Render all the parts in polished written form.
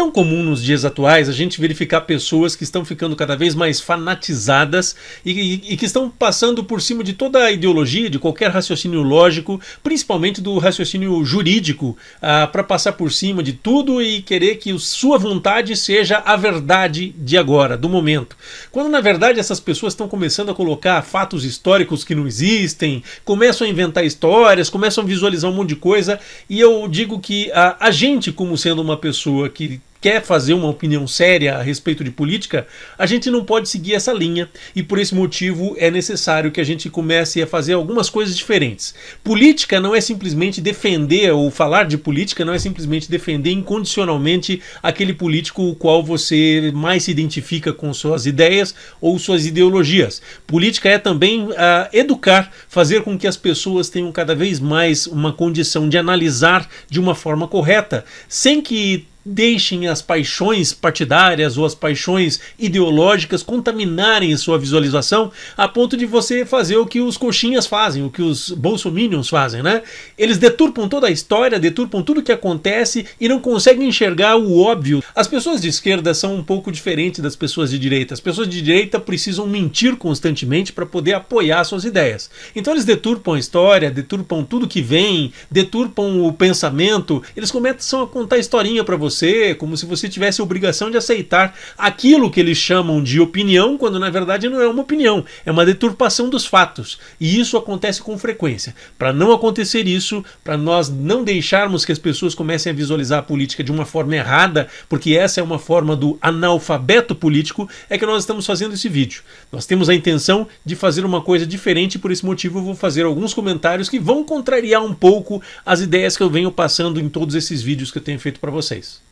tão comum nos dias atuais a gente verificar pessoas que estão ficando cada vez mais fanatizadas e que estão passando por cima de toda a ideologia, de qualquer raciocínio lógico, principalmente do raciocínio jurídico, para passar por cima de tudo e querer que sua vontade seja a verdade de agora, do momento. Quando na verdade essas pessoas estão começando a colocar fatos históricos que não existem, começam a inventar histórias, começam a visualizar um monte de coisa, e eu digo que a gente, como sendo uma pessoa que quer fazer uma opinião séria a respeito de política, a gente não pode seguir essa linha, e por esse motivo é necessário que a gente comece a fazer algumas coisas diferentes. Política não é simplesmente defender, ou falar de política não é simplesmente defender incondicionalmente aquele político o qual você mais se identifica com suas ideias ou suas ideologias. Política é também educar, fazer com que as pessoas tenham cada vez mais uma condição de analisar de uma forma correta, sem que deixem as paixões partidárias ou as paixões ideológicas contaminarem sua visualização a ponto de você fazer o que os coxinhas fazem, o que os bolsominions fazem, né? Eles deturpam toda a história, deturpam tudo o que acontece e não conseguem enxergar o óbvio. As pessoas de esquerda são um pouco diferentes das pessoas de direita. As pessoas de direita precisam mentir constantemente para poder apoiar suas ideias. Então eles deturpam a história, deturpam tudo que vem, deturpam o pensamento, eles começam a contar historinha para você, como se você tivesse a obrigação de aceitar aquilo que eles chamam de opinião, quando na verdade não é uma opinião, é uma deturpação dos fatos. E isso acontece com frequência. Para não acontecer isso, para nós não deixarmos que as pessoas comecem a visualizar a política de uma forma errada, porque essa é uma forma do analfabeto político, é que nós estamos fazendo esse vídeo. Nós temos a intenção de fazer uma coisa diferente, e por esse motivo eu vou fazer alguns comentários que vão contrariar um pouco as ideias que eu venho passando em todos esses vídeos que eu tenho feito para vocês.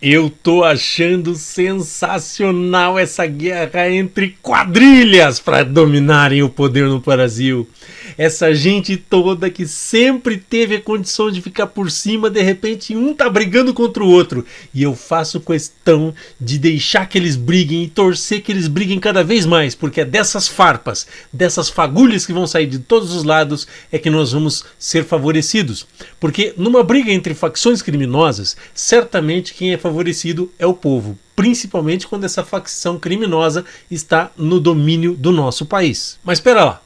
Eu tô achando sensacional essa guerra entre quadrilhas para dominarem o poder no Brasil. Essa gente toda que sempre teve a condição de ficar por cima, de repente um tá brigando contra o outro. E eu faço questão de deixar que eles briguem e torcer que eles briguem cada vez mais, porque é dessas farpas, dessas fagulhas que vão sair de todos os lados é que nós vamos ser favorecidos. Porque numa briga entre facções criminosas, certamente quem é favorecido é o povo, principalmente quando essa facção criminosa está no domínio do nosso país. Mas espera lá,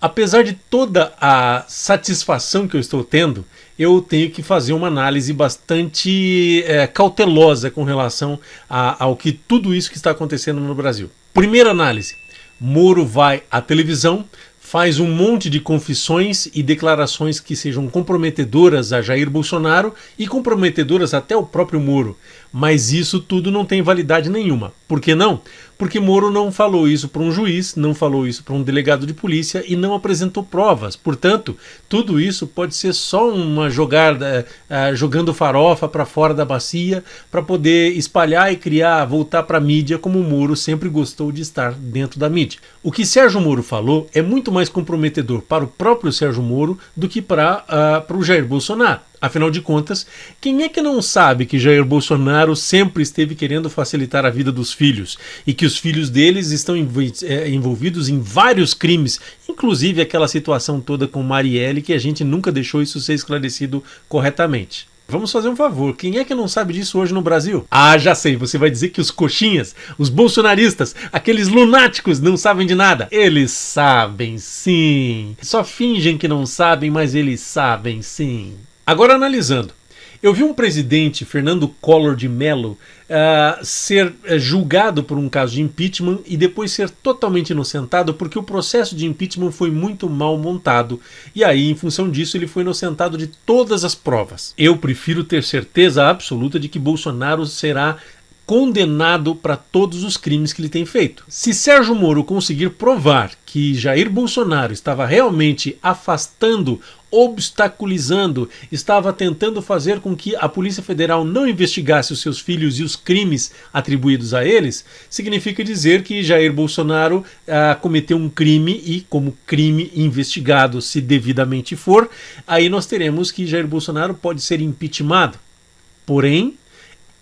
apesar de toda a satisfação que eu estou tendo, eu tenho que fazer uma análise bastante cautelosa com relação ao que tudo isso que está acontecendo no Brasil. Primeira análise: Moro vai à televisão, faz um monte de confissões e declarações que sejam comprometedoras a Jair Bolsonaro e comprometedoras até o próprio Moro. Mas isso tudo não tem validade nenhuma. Por que não? Porque Moro não falou isso para um juiz, não falou isso para um delegado de polícia e não apresentou provas. Portanto, tudo isso pode ser só uma jogada, jogando farofa para fora da bacia, para poder espalhar e criar, voltar para a mídia, como o Moro sempre gostou de estar dentro da mídia. O que Sérgio Moro falou é muito mais comprometedor para o próprio Sérgio Moro do que para o Jair Bolsonaro. Afinal de contas, quem é que não sabe que Jair Bolsonaro sempre esteve querendo facilitar a vida dos filhos e que os filhos deles estão envolvidos em vários crimes, inclusive aquela situação toda com Marielle, que a gente nunca deixou isso ser esclarecido corretamente. Vamos fazer um favor, quem é que não sabe disso hoje no Brasil? Ah, já sei, você vai dizer que os coxinhas, os bolsonaristas, aqueles lunáticos não sabem de nada. Eles sabem sim, só fingem que não sabem, mas eles sabem sim. Agora analisando, eu vi um presidente, Fernando Collor de Mello, ser julgado por um caso de impeachment e depois ser totalmente inocentado porque o processo de impeachment foi muito mal montado. E aí, em função disso, ele foi inocentado de todas as provas. Eu prefiro ter certeza absoluta de que Bolsonaro será condenado para todos os crimes que ele tem feito. Se Sérgio Moro conseguir provar que Jair Bolsonaro estava realmente afastando, obstaculizando, estava tentando fazer com que a Polícia Federal não investigasse os seus filhos e os crimes atribuídos a eles, significa dizer que Jair Bolsonaro cometeu um crime e, como crime investigado, se devidamente for, aí nós teremos que Jair Bolsonaro pode ser impeachmentado. Porém,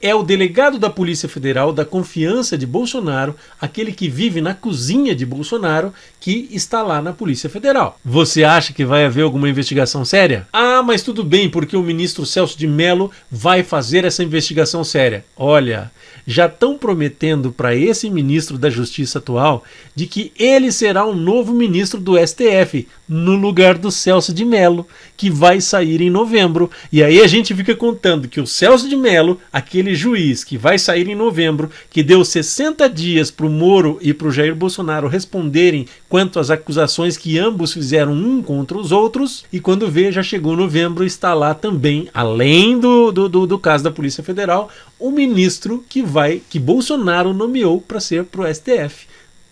É o delegado da Polícia Federal da confiança de Bolsonaro, aquele que vive na cozinha de Bolsonaro, que está lá na Polícia Federal. Você acha que vai haver alguma investigação séria? Ah, mas tudo bem, porque o ministro Celso de Mello vai fazer essa investigação séria. Olha, já estão prometendo para esse ministro da Justiça atual de que ele será o novo ministro do STF, no lugar do Celso de Mello, que vai sair em novembro. E aí a gente fica contando que o Celso de Mello, aquele juiz que vai sair em novembro, que deu 60 dias para o Moro e para o Jair Bolsonaro responderem quanto às acusações que ambos fizeram um contra os outros, e quando vê, já chegou novembro e está lá também, além do caso da Polícia Federal, o ministro que Bolsonaro nomeou para ser para o STF.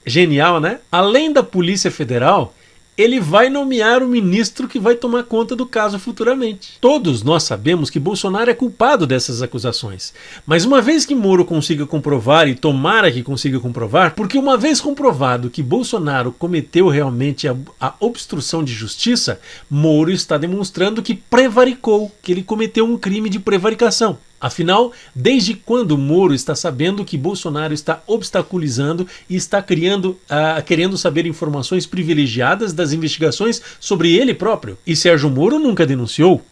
Genial, né? Além da Polícia Federal, ele vai nomear o ministro que vai tomar conta do caso futuramente. Todos nós sabemos que Bolsonaro é culpado dessas acusações. Mas uma vez que Moro consiga comprovar, e tomara que consiga comprovar, porque uma vez comprovado que Bolsonaro cometeu realmente a obstrução de justiça, Moro está demonstrando que prevaricou, que ele cometeu um crime de prevaricação. Afinal, desde quando Moro está sabendo que Bolsonaro está obstaculizando e está querendo saber informações privilegiadas das investigações sobre ele próprio? E Sérgio Moro nunca denunciou.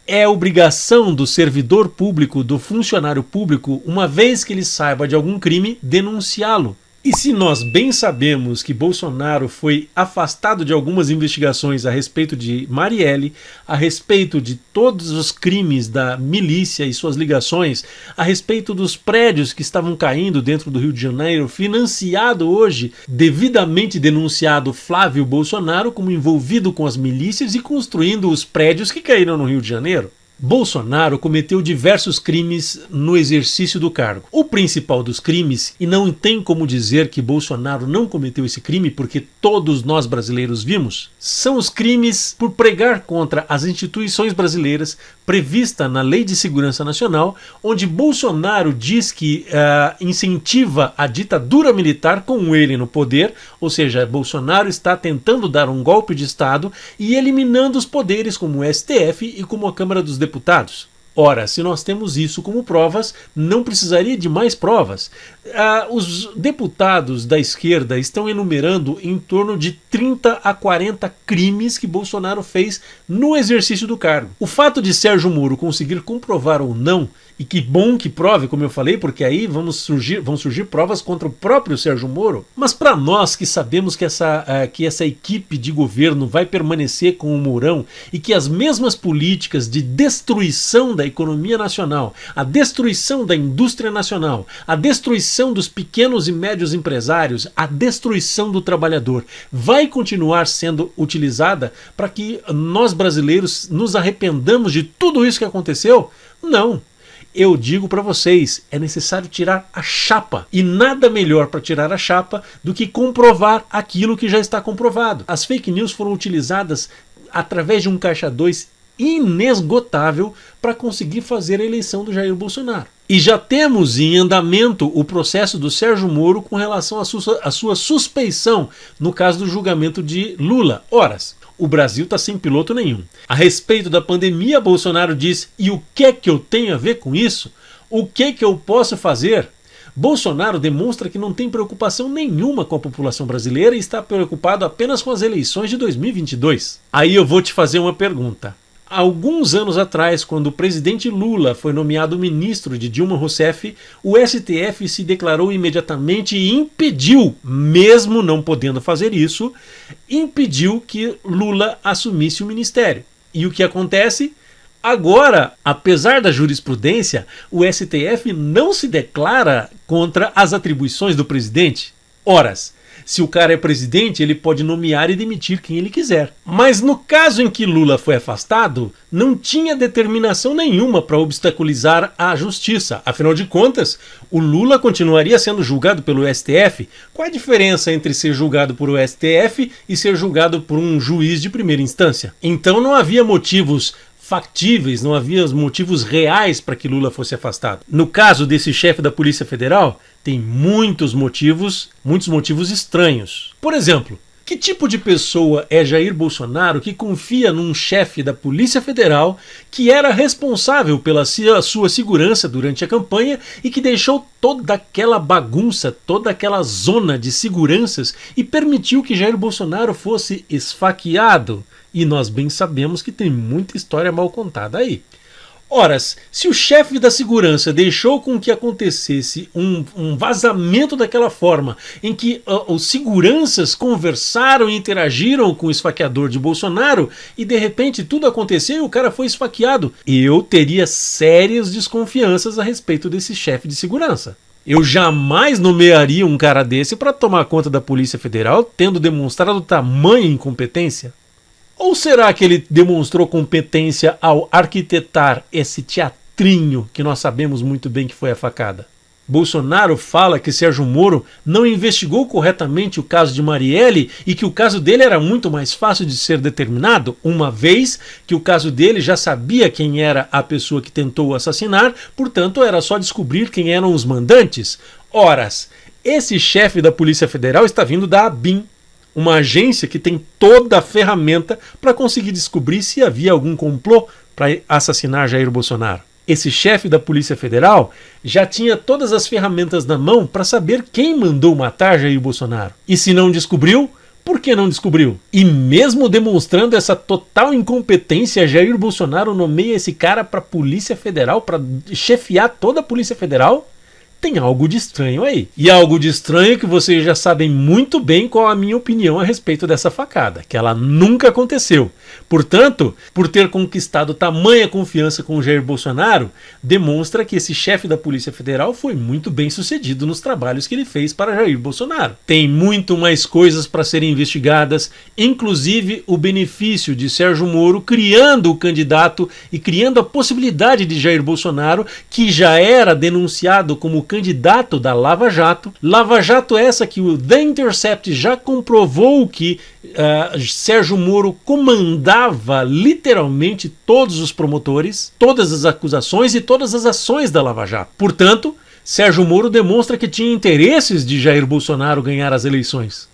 É obrigação do servidor público, do funcionário público, uma vez que ele saiba de algum crime, denunciá-lo. E se nós bem sabemos que Bolsonaro foi afastado de algumas investigações a respeito de Marielle, a respeito de todos os crimes da milícia e suas ligações, a respeito dos prédios que estavam caindo dentro do Rio de Janeiro, financiado hoje, devidamente denunciado Flávio Bolsonaro como envolvido com as milícias e construindo os prédios que caíram no Rio de Janeiro. Bolsonaro cometeu diversos crimes no exercício do cargo. O principal dos crimes, e não tem como dizer que Bolsonaro não cometeu esse crime porque todos nós brasileiros vimos, são os crimes por pregar contra as instituições brasileiras prevista na Lei de Segurança Nacional, onde Bolsonaro diz que incentiva a ditadura militar com ele no poder, ou seja, Bolsonaro está tentando dar um golpe de Estado e eliminando os poderes como o STF e como a Câmara dos Deputados. Ora, se nós temos isso como provas, não precisaria de mais provas. Os deputados da esquerda estão enumerando em torno de 30 a 40 crimes que Bolsonaro fez no exercício do cargo. O fato de Sérgio Moro conseguir comprovar ou não, e que bom que prove, como eu falei, porque aí vão surgir provas contra o próprio Sérgio Moro, mas para nós que sabemos que essa equipe de governo vai permanecer com o Mourão e que as mesmas políticas de destruição da economia nacional, a destruição da indústria nacional, a destruição dos pequenos e médios empresários, a destruição do trabalhador vai continuar sendo utilizada para que nós brasileiros nos arrependamos de tudo isso que aconteceu? Não. Eu digo para vocês, é necessário tirar a chapa. E nada melhor para tirar a chapa do que comprovar aquilo que já está comprovado. As fake news foram utilizadas através de um caixa 2 inesgotável para conseguir fazer a eleição do Jair Bolsonaro. E já temos em andamento o processo do Sérgio Moro com relação à sua suspeição no caso do julgamento de Lula. Ora, o Brasil está sem piloto nenhum. A respeito da pandemia, Bolsonaro diz: e o que é que eu tenho a ver com isso? O que é que eu posso fazer? Bolsonaro demonstra que não tem preocupação nenhuma com a população brasileira e está preocupado apenas com as eleições de 2022. Aí eu vou te fazer uma pergunta. Alguns anos atrás, quando o presidente Lula foi nomeado ministro de Dilma Rousseff, o STF se declarou imediatamente e impediu, mesmo não podendo fazer isso, impediu que Lula assumisse o ministério. E o que acontece? Agora, apesar da jurisprudência, o STF não se declara contra as atribuições do presidente. Oras, se o cara é presidente, ele pode nomear e demitir quem ele quiser. Mas no caso em que Lula foi afastado, não tinha determinação nenhuma para obstaculizar a justiça. Afinal de contas, o Lula continuaria sendo julgado pelo STF. Qual a diferença entre ser julgado por o STF e ser julgado por um juiz de primeira instância? Então não havia motivos factíveis, não havia motivos reais para que Lula fosse afastado. No caso desse chefe da Polícia Federal, tem muitos motivos estranhos. Por exemplo, Que tipo de pessoa é Jair Bolsonaro que confia num chefe da Polícia Federal que era responsável pela sua segurança durante a campanha e que deixou toda aquela bagunça, toda aquela zona de seguranças e permitiu que Jair Bolsonaro fosse esfaqueado? E nós bem sabemos que tem muita história mal contada aí. Ora, se o chefe da segurança deixou com que acontecesse um vazamento daquela forma, em que os seguranças conversaram e interagiram com o esfaqueador de Bolsonaro, e de repente tudo aconteceu e o cara foi esfaqueado, eu teria sérias desconfianças a respeito desse chefe de segurança. Eu jamais nomearia um cara desse para tomar conta da Polícia Federal, tendo demonstrado tamanha incompetência. Ou será que ele demonstrou competência ao arquitetar esse teatrinho que nós sabemos muito bem que foi a facada? Bolsonaro fala que Sérgio Moro não investigou corretamente o caso de Marielle e que o caso dele era muito mais fácil de ser determinado, uma vez que o caso dele já sabia quem era a pessoa que tentou o assassinar, portanto era só descobrir quem eram os mandantes. Horas, esse chefe da Polícia Federal está vindo da ABIN, uma agência que tem toda a ferramenta para conseguir descobrir se havia algum complô para assassinar Jair Bolsonaro. Esse chefe da Polícia Federal já tinha todas as ferramentas na mão para saber quem mandou matar Jair Bolsonaro. E se não descobriu, por que não descobriu? E mesmo demonstrando essa total incompetência, Jair Bolsonaro nomeia esse cara para a Polícia Federal, para chefiar toda a Polícia Federal? Tem algo de estranho aí. E algo de estranho que vocês já sabem muito bem qual a minha opinião a respeito dessa facada, que ela nunca aconteceu. Portanto, por ter conquistado tamanha confiança com o Jair Bolsonaro, demonstra que esse chefe da Polícia Federal foi muito bem sucedido nos trabalhos que ele fez para Jair Bolsonaro. Tem muito mais coisas para serem investigadas, inclusive o benefício de Sérgio Moro criando o candidato e criando a possibilidade de Jair Bolsonaro, que já era denunciado como candidato da Lava Jato. Lava Jato essa que o The Intercept já comprovou que Sérgio Moro comandava literalmente todos os promotores, todas as acusações e todas as ações da Lava Jato. Portanto, Sérgio Moro demonstra que tinha interesses de Jair Bolsonaro ganhar as eleições.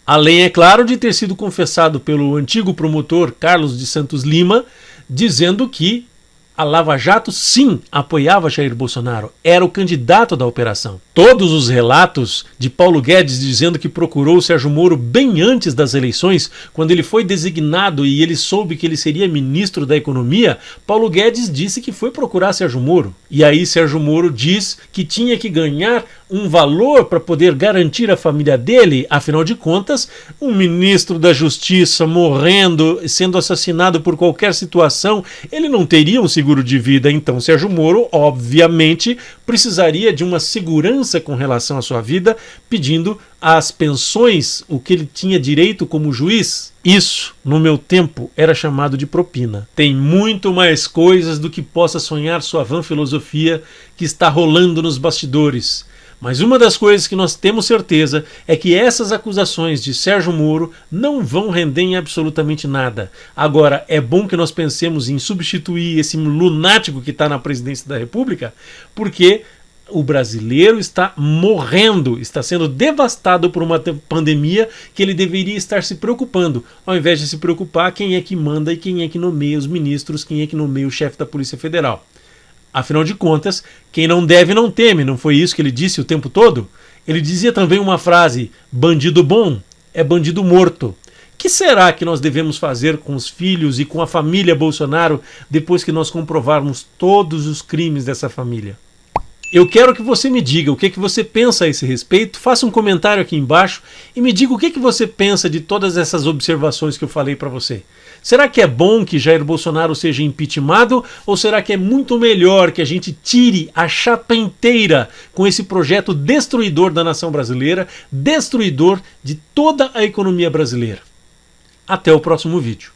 Além, é claro, de ter sido confessado pelo antigo promotor Carlos de Santos Lima, dizendo que a Lava Jato sim apoiava Jair Bolsonaro, era o candidato da operação. Todos os relatos de Paulo Guedes dizendo que procurou Sérgio Moro bem antes das eleições, quando ele foi designado e ele soube que ele seria ministro da Economia, Paulo Guedes disse que foi procurar Sérgio Moro. E aí Sérgio Moro diz que tinha que ganhar um valor para poder garantir a família dele, afinal de contas, um ministro da Justiça morrendo, sendo assassinado por qualquer situação, ele não teria um seguro de vida. Então Sérgio Moro, obviamente, precisaria de uma segurança com relação à sua vida, pedindo as pensões, o que ele tinha direito como juiz. Isso, no meu tempo, era chamado de propina. Tem muito mais coisas do que possa sonhar sua vã filosofia que está rolando nos bastidores. Mas uma das coisas que nós temos certeza é que essas acusações de Sérgio Moro não vão render em absolutamente nada. Agora, é bom que nós pensemos em substituir esse lunático que está na presidência da República, porque o brasileiro está morrendo, está sendo devastado por uma pandemia que ele deveria estar se preocupando, ao invés de se preocupar quem é que manda e quem é que nomeia os ministros, quem é que nomeia o chefe da Polícia Federal. Afinal de contas, quem não deve não teme, não foi isso que ele disse o tempo todo? Ele dizia também uma frase: bandido bom é bandido morto. Que será que nós devemos fazer com os filhos e com a família Bolsonaro depois que nós comprovarmos todos os crimes dessa família? Eu quero que você me diga o que você pensa a esse respeito, faça um comentário aqui embaixo e me diga o que você pensa de todas essas observações que eu falei para você. Será que é bom que Jair Bolsonaro seja impeachmentado ou será que é muito melhor que a gente tire a chapa inteira com esse projeto destruidor da nação brasileira, destruidor de toda a economia brasileira? Até o próximo vídeo.